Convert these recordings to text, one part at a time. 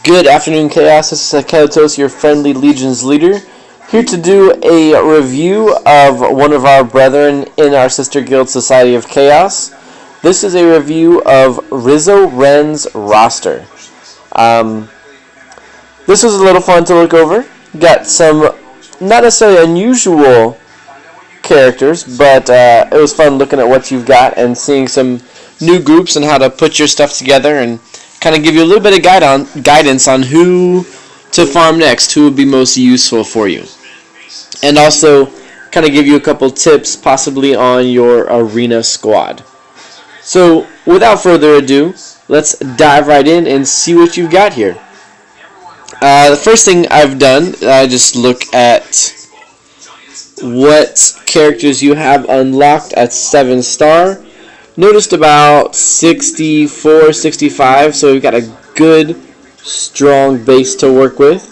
Good afternoon, Chaos. This is Kelatos, your friendly Legion's leader, here to do a review of one of our brethren in our sister guild Society of Chaos. This is a review of Rizzo Ren's roster. This was a little fun to look over. Got some not necessarily unusual characters, but it was fun looking at what you've got and seeing some new groups and how to put your stuff together and kind of give you a little bit of guidance on who to farm next, who would be most useful for you. And also kind of give you a couple tips possibly on your arena squad. So without further ado, let's dive right in and see what you've got here. The first thing I've done, I just look at what characters you have unlocked at 7-star. Noticed about 64, 65, so we've got a good, strong base to work with.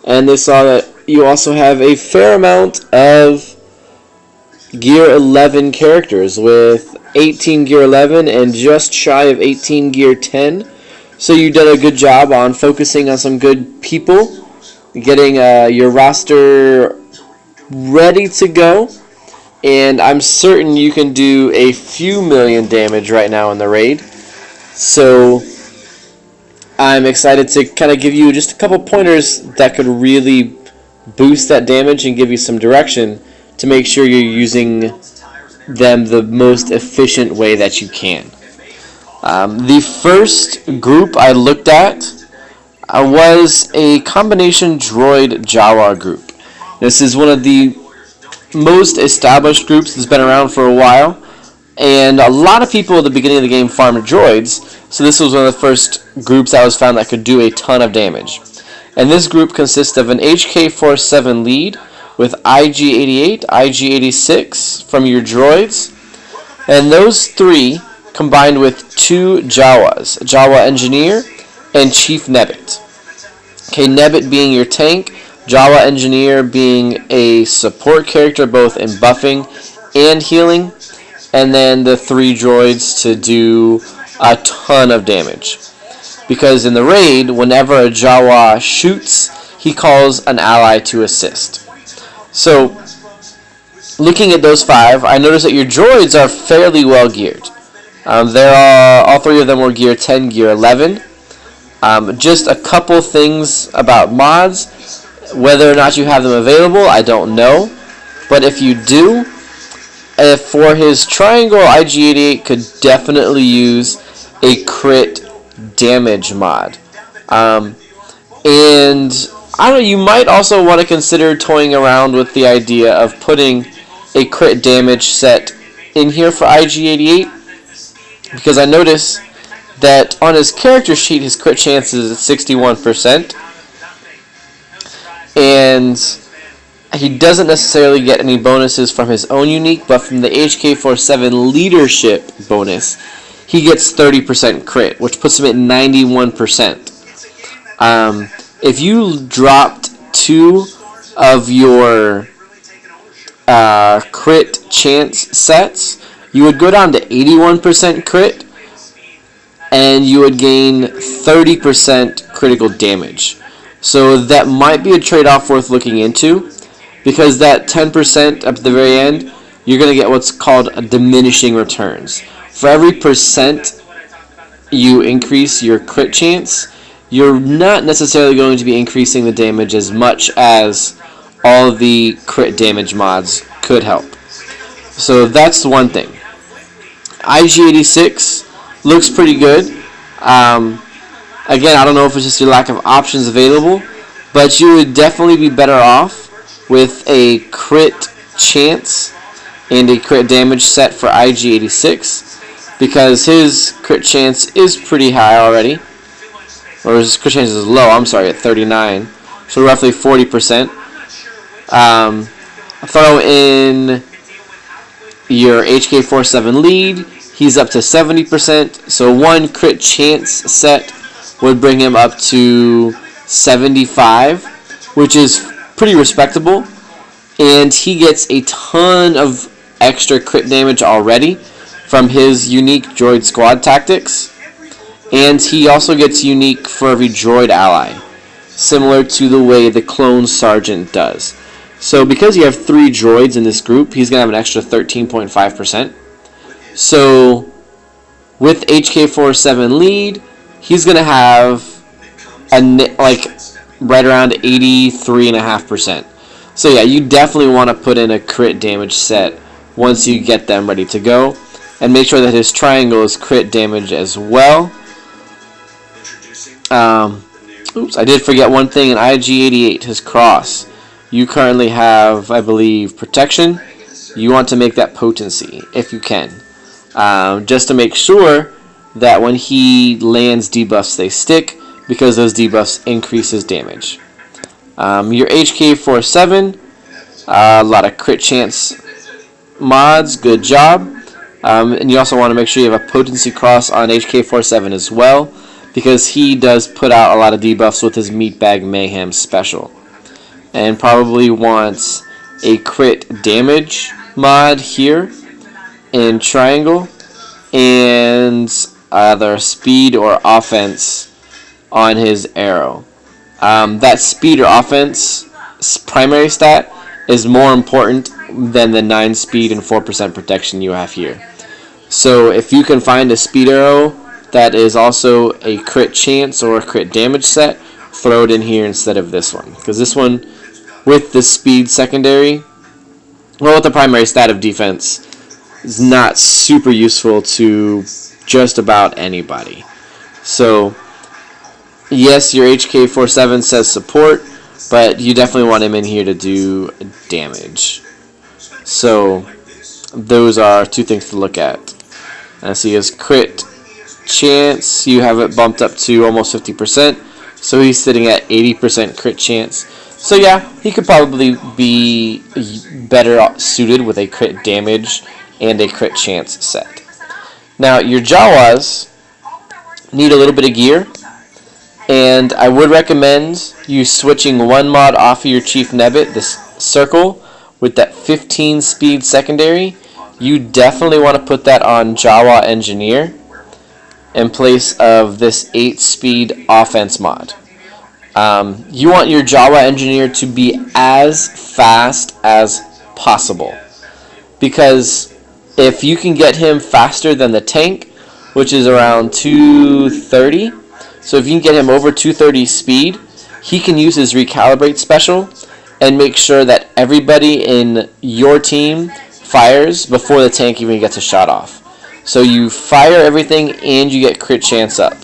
And they saw that you also have a fair amount of Gear 11 characters, with 18 Gear 11 and just shy of 18 Gear 10. So you've done a good job on focusing on some good people, getting your roster ready to go. And I'm certain you can do a few million damage right now in the raid. So I'm excited to kind of give you just a couple pointers that could really boost that damage and give you some direction to make sure you're using them the most efficient way that you can. The first group I looked at was a combination droid Jawa group. This is one of the most established groups that's been around for a while, and a lot of people at the beginning of the game farmed droids, so this was one of the first groups I was found that could do a ton of damage. And this group consists of an HK-47 lead with IG-88, IG-86 from your droids, and those three combined with two Jawas, Jawa Engineer and Chief Nebbit. Okay, Nebbit being your tank, Jawa Engineer being a support character both in buffing and healing, and then the three droids to do a ton of damage. Because in the raid, whenever a Jawa shoots, he calls an ally to assist. So, looking at those five, I noticed that your droids are fairly well geared. All three of them were Gear 10, Gear 11. Just a couple things about mods. Whether or not you have them available, I don't know. But if you do, for his triangle, IG-88 could definitely use a crit damage mod. And I don't know, you might also want to consider toying around with the idea of putting a crit damage set in here for IG-88, because I noticed that on his character sheet, his crit chance is at 61%. And he doesn't necessarily get any bonuses from his own unique, but from the HK-47 leadership bonus, he gets 30% crit, which puts him at 91%. If you dropped two of your crit chance sets, you would go down to 81% crit, and you would gain 30% critical damage. So that might be a trade-off worth looking into, because that 10% at the very end, you're going to get what's called diminishing returns. For every percent you increase your crit chance, you're not necessarily going to be increasing the damage as much as all the crit damage mods could help. So that's one thing. IG-86 looks pretty good. Again, I don't know if it's just your lack of options available, but you would definitely be better off with a crit chance and a crit damage set for IG-86, because his crit chance is pretty high already, or his crit chance is low, I'm sorry, at 39, so roughly 40%. Throw in your HK-47 lead, he's up to 70%, so one crit chance set would bring him up to 75, which is pretty respectable, and he gets a ton of extra crit damage already from his unique droid squad tactics. And he also gets unique for every droid ally, similar to the way the clone sergeant does. So because you have 3 droids in this group, he's going to have an extra 13.5%. So with HK47 lead, he's going to have right around 83.5%. So yeah, you definitely want to put in a crit damage set once you get them ready to go, and make sure that his triangle is crit damage as well. Oops, I did forget one thing. In IG-88, his cross, you currently have, I believe, protection. You want to make that potency if you can, just to make sure that when he lands debuffs, they stick, because those debuffs increase his damage. Your HK47, a lot of crit chance mods, good job. And you also want to make sure you have a potency cross on HK47 as well, because he does put out a lot of debuffs with his Meatbag Mayhem special. And probably wants a crit damage mod here in triangle, and either speed or offense on his arrow. That speed or offense primary stat is more important than the 9 speed and 4% protection you have here. So if you can find a speed arrow that is also a crit chance or a crit damage set, throw it in here instead of this one, because this one with the speed secondary, well, with the primary stat of defense, is not super useful to just about anybody. So yes, your HK47 says support, but you definitely want him in here to do damage. So those are 2 things to look at. See his crit chance, you have it bumped up to almost 50%, so he's sitting at 80% crit chance. So yeah, he could probably be better suited with a crit damage and a crit chance set. Now your Jawas need a little bit of gear, and I would recommend you switching one mod off of your Chief Nebbit, this circle with that 15 speed secondary. You definitely want to put that on Jawa Engineer in place of this 8 speed offense mod. You want your Jawa Engineer to be as fast as possible, because if you can get him faster than the tank, which is around 230, so if you can get him over 230 speed, he can use his recalibrate special and make sure that everybody in your team fires before the tank even gets a shot off. So you fire everything and you get crit chance up.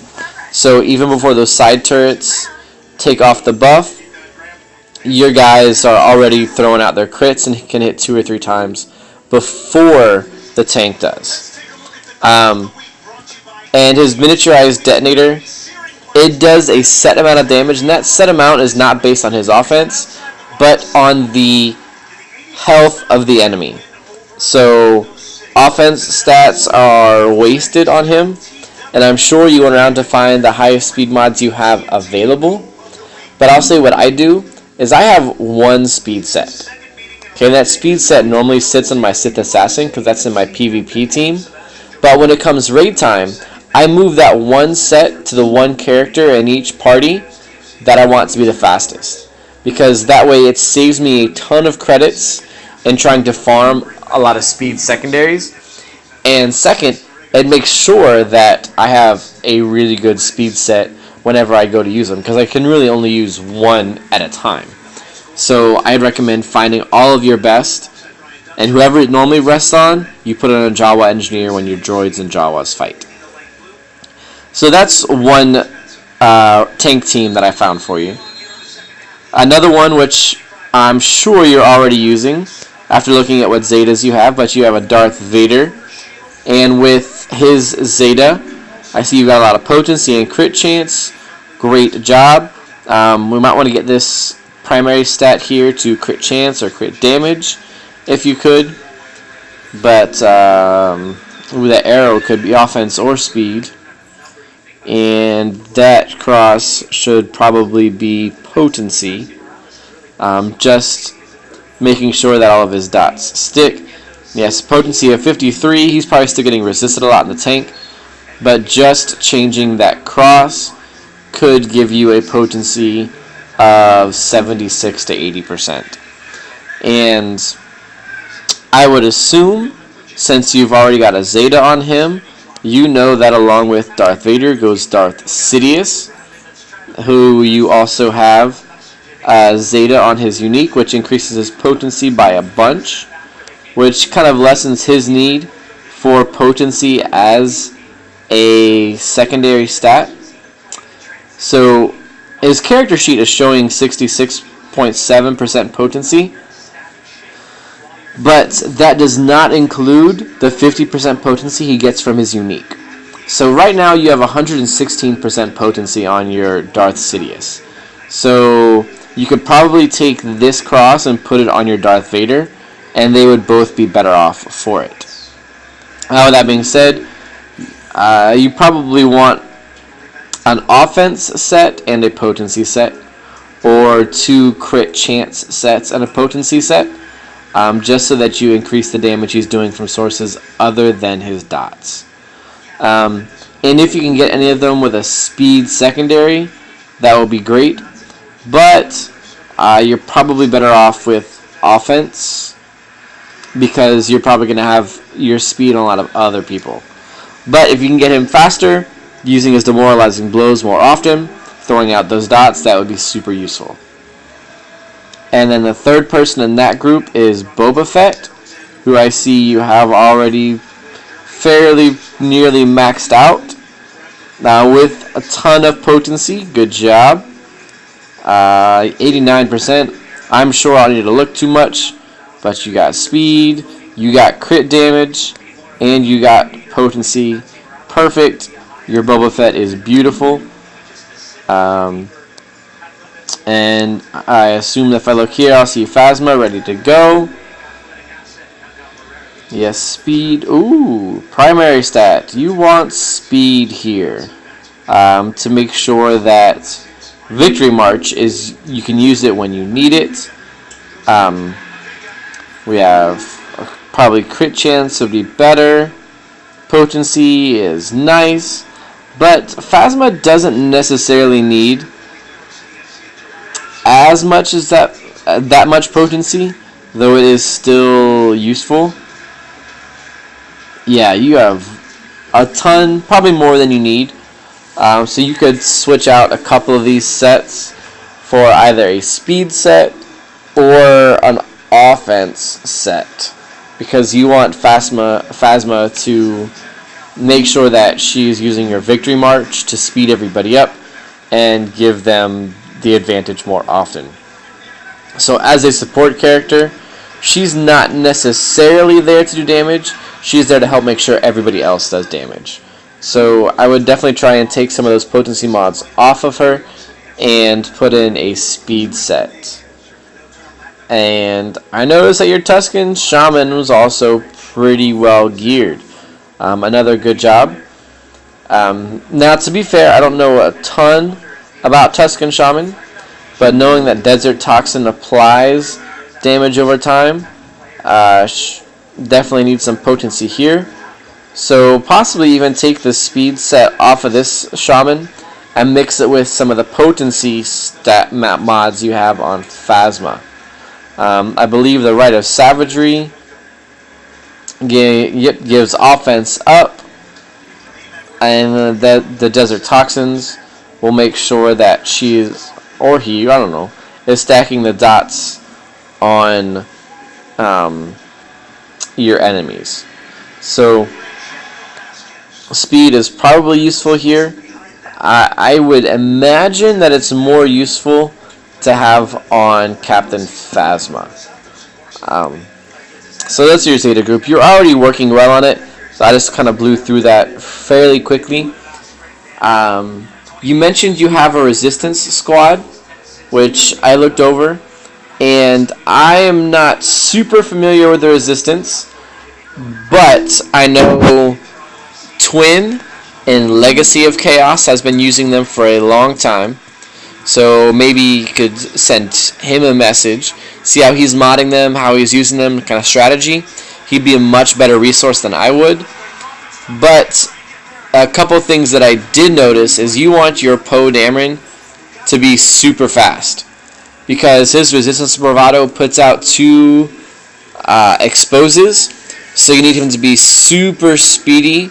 So even before those side turrets take off the buff, your guys are already throwing out their crits and can hit 2 or 3 times before the tank does. And his miniaturized detonator, it does a set amount of damage, and that set amount is not based on his offense, but on the health of the enemy. So offense stats are wasted on him, and I'm sure you went around to find the highest speed mods you have available. But I'll say what I do is I have 1 speed set. Okay, and that speed set normally sits on my Sith Assassin because that's in my PvP team. But when it comes raid time, I move that 1 set to the 1 character in each party that I want to be the fastest, because that way it saves me a ton of credits in trying to farm a lot of speed secondaries, and second, it makes sure that I have a really good speed set whenever I go to use them, because I can really only use 1 at a time. So I'd recommend finding all of your best, and whoever it normally rests on, you put it on a Jawa Engineer when your droids and Jawas fight. So that's one tank team that I found for you. Another one which I'm sure you're already using after looking at what Zetas you have, but you have a Darth Vader, and with his Zeta, I see you got a lot of potency and crit chance. Great job. We might want to get this primary stat here to crit chance or crit damage if you could, but that arrow could be offense or speed, and that cross should probably be potency. Just making sure that all of his dots stick. Yes, potency of 53. He's probably still getting resisted a lot in the tank. but just changing that cross could give you a potency of 76 to 80%. And I would assume, since you've already got a Zeta on him, you know that along with Darth Vader goes Darth Sidious, who you also have Zeta on his unique, which increases his potency by a bunch, which kind of lessens his need for potency as a secondary stat. So his character sheet is showing 66.7% potency, but that does not include the 50% potency he gets from his unique. So right now you have 116% potency on your Darth Sidious. So you could probably take this cross and put it on your Darth Vader, and they would both be better off for it. With that being said, you probably want an offense set and a potency set, or 2 crit chance sets and a potency set, just so that you increase the damage he's doing from sources other than his dots. And if you can get any of them with a speed secondary, that would be great. But you're probably better off with offense, because you're probably going to have your speed on a lot of other people. But if you can get him faster, using his demoralizing blows more often, throwing out those dots, that would be super useful. And then the third person in that group is Boba Fett, who I see you have already fairly nearly maxed out. Now with a ton of potency, good job. 89%. I'm sure I don't need to look too much, but you got speed, you got crit damage, and you got potency. Perfect. Your Boba Fett is beautiful. And I assume that if I look here, I'll see Phasma ready to go. Yes, speed. Ooh, primary stat. You want speed here to make sure that Victory March is, you can use it when you need it. We have probably crit chance would be better. Potency is nice, but Phasma doesn't necessarily need as much as that much potency, though it is still useful. Yeah, you have a ton, probably more than you need. So you could switch out a couple of these sets for either a speed set or an offense set, because you want Phasma to make sure that she's using your Victory March to speed everybody up and give them the advantage more often. So as a support character, she's not necessarily there to do damage. She's there to help make sure everybody else does damage. So I would definitely try and take some of those potency mods off of her and put in a speed set. And I noticed that your Tusken Shaman was also pretty well geared. Another good job. Now, to be fair, I don't know a ton about Tusken Shaman, but knowing that Desert Toxin applies damage over time, definitely needs some potency here. So possibly even take the speed set off of this Shaman and mix it with some of the potency stat map mods you have on Phasma. I believe the Rite of Savagery gives offense up, and the Desert Toxins will make sure that she is, or he, I don't know, is stacking the dots on your enemies. So speed is probably useful here. I would imagine that it's more useful to have on Captain Phasma. So that's your Zeta group. You're already working well on it, so I just kind of blew through that fairly quickly. You mentioned you have a resistance squad, which I looked over, and I am not super familiar with the resistance, but I know Twin in Legacy of Chaos has been using them for a long time. So maybe you could send him a message, see how he's modding them, how he's using them, kind of strategy. He'd be a much better resource than I would. But a couple things that I did notice is you want your Poe Dameron to be super fast, because his resistance bravado puts out 2 exposes, so you need him to be super speedy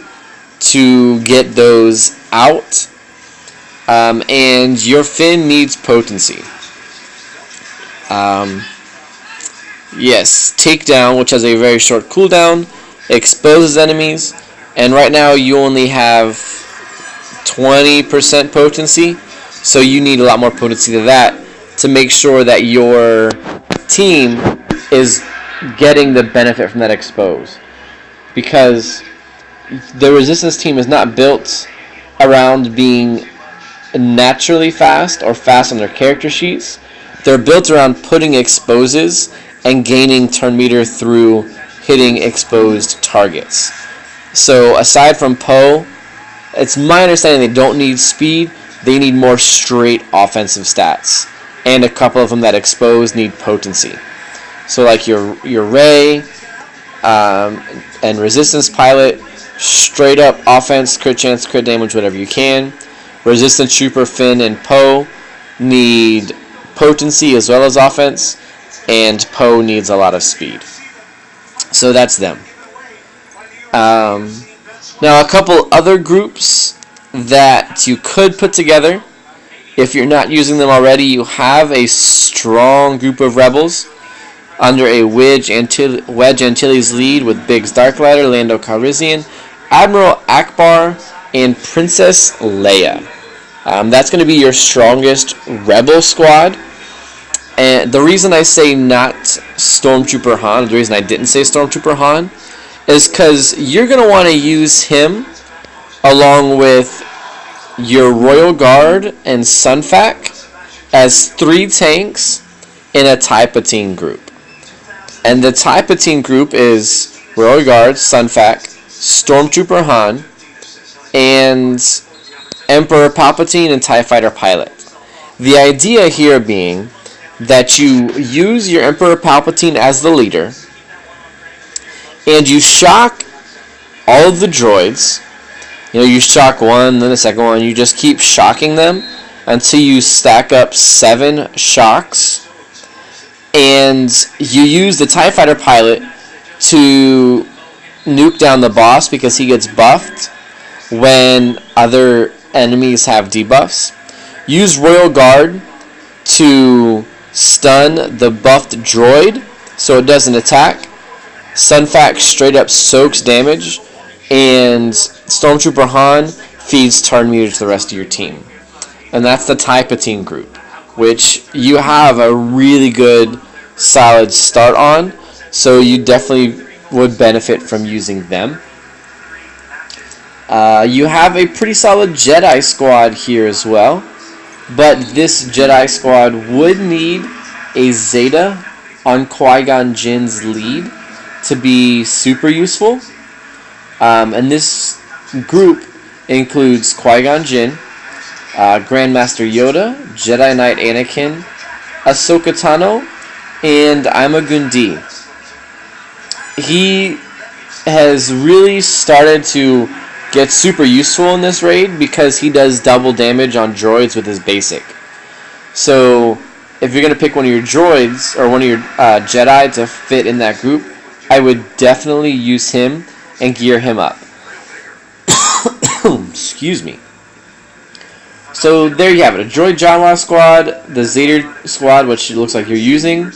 to get those out. And your Finn needs potency. Yes, takedown, which has a very short cooldown, exposes enemies, and right now you only have 20% potency, so you need a lot more potency than that to make sure that your team is getting the benefit from that expose. Because the resistance team is not built around being naturally fast or fast on their character sheets. They're built around putting exposes and gaining turn meter through hitting exposed targets. So aside from Poe, it's my understanding they don't need speed, they need more straight offensive stats. And a couple of them that expose need potency. So like your Rey and Resistance Pilot, straight up offense, crit chance, crit damage, whatever you can. Resistance Trooper, Finn, and Poe need potency as well as offense, and Poe needs a lot of speed. So that's them. Now a couple other groups that you could put together. If you're not using them already, you have a strong group of rebels under a Wedge Antilles lead with Biggs Darklighter, Lando Calrissian, Admiral Akbar, and Princess Leia. That's going to be your strongest rebel squad. And the reason I say not Stormtrooper Han, the reason I didn't say Stormtrooper Han, is because you're going to want to use him along with your Royal Guard and Sun Fac as 3 tanks in a TIE Patine group. And the TIE Patine group is Royal Guard, Sun Fac, Stormtrooper Han, and Emperor Palpatine and TIE Fighter Pilot. The idea here being that you use your Emperor Palpatine as the leader, and you shock all of the droids. You know, you shock one, then the second one, you just keep shocking them until you stack up 7 shocks. And you use the TIE Fighter Pilot to nuke down the boss because he gets buffed when other enemies have debuffs. Use Royal Guard to stun the buffed droid so it doesn't attack. Sunfac straight up soaks damage, and Stormtrooper Han feeds turn meter to the rest of your team. And that's the TIE Patine group, which you have a really good solid start on, so you definitely would benefit from using them. You have a pretty solid Jedi squad here as well, but this Jedi squad would need a Zeta on Qui-Gon Jinn's lead to be super useful. And this group includes Qui-Gon Jinn, Grandmaster Yoda, Jedi Knight Anakin, Ahsoka Tano, and Ima-Gun-Di. He has really started to get super useful in this raid because he does double damage on droids with his basic. So if you're going to pick one of your droids or one of your Jedi to fit in that group, I would definitely use him and gear him up. Excuse me. So there you have it. A Droid Jawa squad, the Zeta squad, which it looks like you're using,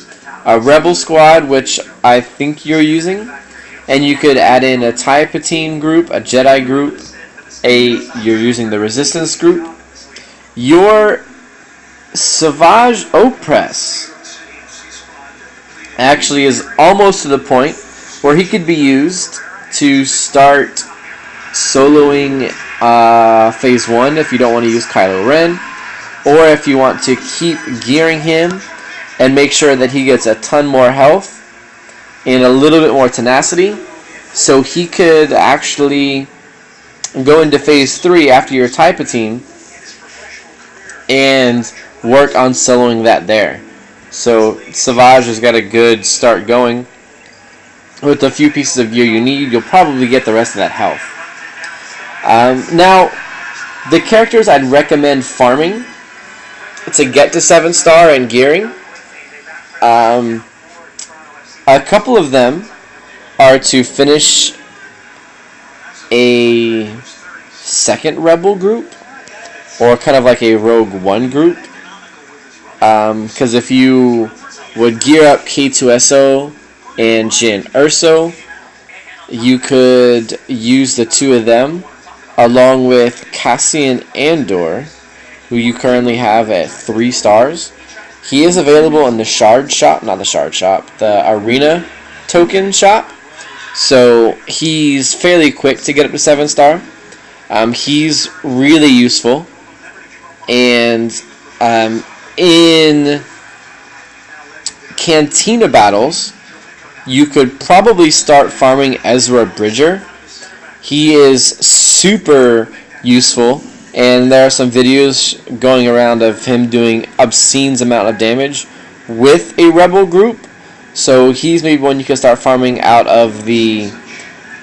a Rebel squad, which I think you're using, and you could add in a TIE Patine group, a Jedi group, you're using the Resistance group. Your Savage Opress actually is almost to the point where he could be used to start soloing Phase 1 if you don't want to use Kylo Ren, or if you want to keep gearing him and make sure that he gets a ton more health and a little bit more tenacity, so he could actually go into Phase 3 after your TIE Patine and work on soloing that there. So Savage has got a good start going. With a few pieces of gear you need, you'll probably get the rest of that health. Now, the characters I'd recommend farming to get to 7-star and gearing, a couple of them are to finish a second Rebel group, or kind of like a Rogue One group. Because if you would gear up K2SO and Jin Urso, you could use the two of them along with Cassian Andor, who you currently have at 3 stars. He is available in the Shard Shop, not the Shard Shop, the Arena Token Shop. So he's fairly quick to get up to 7-star. He's really useful. And in Cantina battles, you could probably start farming Ezra Bridger. He is super useful, and there are some videos going around of him doing obscene amount of damage with a Rebel group. So he's maybe one you can start farming out of the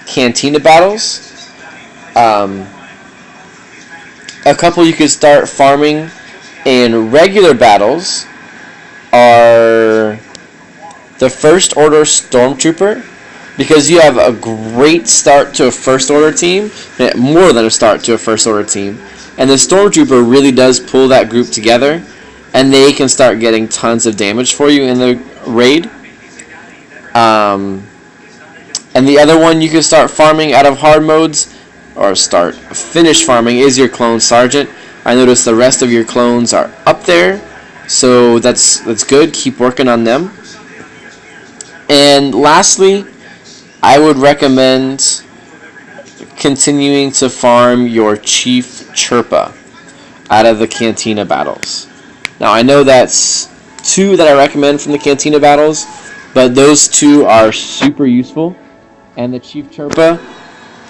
Cantina battles. A couple you could start farming in regular battles are the First Order Stormtrooper, because you have a great start to a First Order team, more than a start to a First Order team, and the Stormtrooper really does pull that group together, and they can start getting tons of damage for you in the raid. And the other one you can start farming out of hard modes, or finish farming, is your Clone Sergeant. I noticed the rest of your clones are up there, so that's good. Keep working on them. And lastly, I would recommend continuing to farm your Chief Chirpa out of the Cantina battles. Now, I know that's 2 that I recommend from the Cantina battles, but those 2 are super useful. And the Chief Chirpa,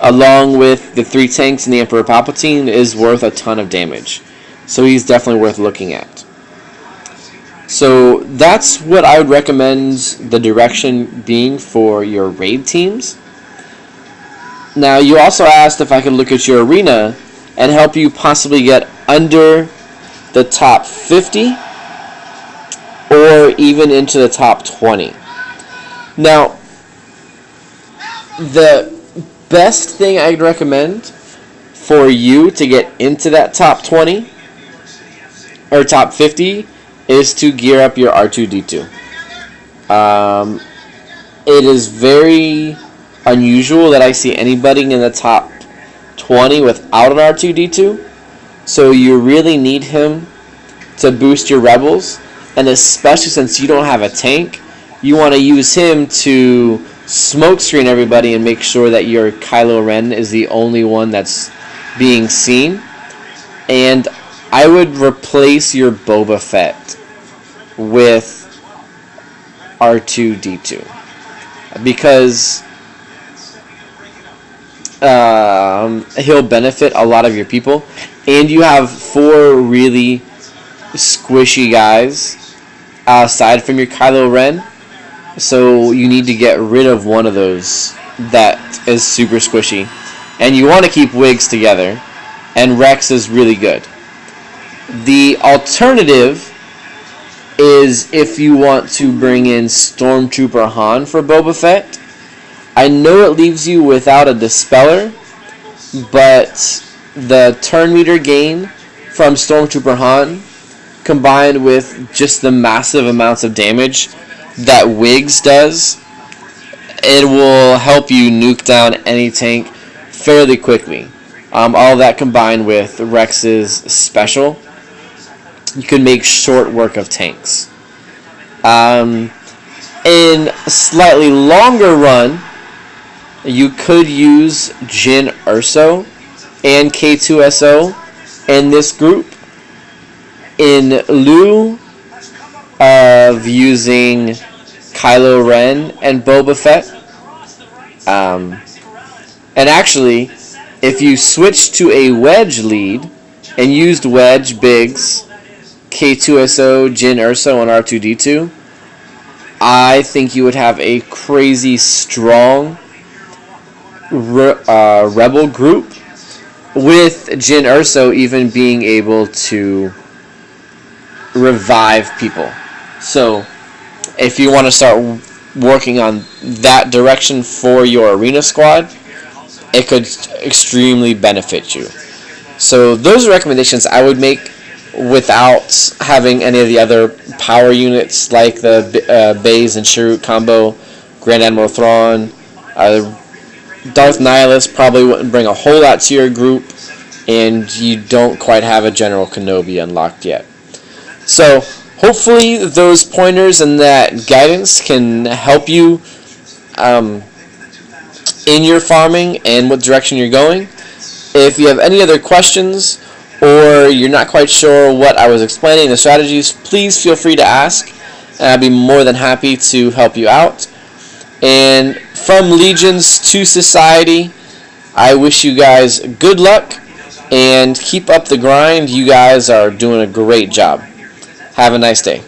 along with the 3 tanks and the Emperor Palpatine, is worth a ton of damage. So he's definitely worth looking at. So that's what I would recommend the direction being for your raid teams. Now, you also asked if I could look at your arena and help you possibly get under the top 50 or even into the top 20. Now, the best thing I'd recommend for you to get into that top 20 or top 50 is to gear up your R2-D2. It is very unusual that I see anybody in the top 20 without an R2-D2, so you really need him to boost your rebels, and especially since you don't have a tank, you want to use him to smokescreen everybody and make sure that your Kylo Ren is the only one that's being seen. And I would replace your Boba Fett with R2-D2, because he'll benefit a lot of your people, and you have 4 really squishy guys aside from your Kylo Ren, so you need to get rid of one of those that is super squishy, and you want to keep Wigs together, and Rex is really good. The alternative is if you want to bring in Stormtrooper Han for Boba Fett. I know it leaves you without a Dispeller, but the turn meter gain from Stormtrooper Han, combined with just the massive amounts of damage that Wigs does, it will help you nuke down any tank fairly quickly. All that combined with Rex's special, you can make short work of tanks. In a slightly longer run, you could use Jin Urso and K2SO in this group in lieu of using Kylo Ren and Boba Fett. And actually, if you switched to a Wedge lead and used Wedge, Biggs, K2SO, Jin Urso, and R2-D2, I think you would have a crazy strong Rebel group with Jin Urso even being able to revive people. So if you want to start working on that direction for your arena squad, it could extremely benefit you. So those are recommendations I would make without having any of the other power units like the Baze and Shirut combo, Grand Admiral Thrawn. Darth Nihilus probably wouldn't bring a whole lot to your group, and you don't quite have a General Kenobi unlocked yet. So hopefully those pointers and that guidance can help you in your farming and what direction you're going. If you have any other questions or you're not quite sure what I was explaining, the strategies, please feel free to ask, and I'd be more than happy to help you out. And from Legions to Society, I wish you guys good luck and keep up the grind. You guys are doing a great job. Have a nice day.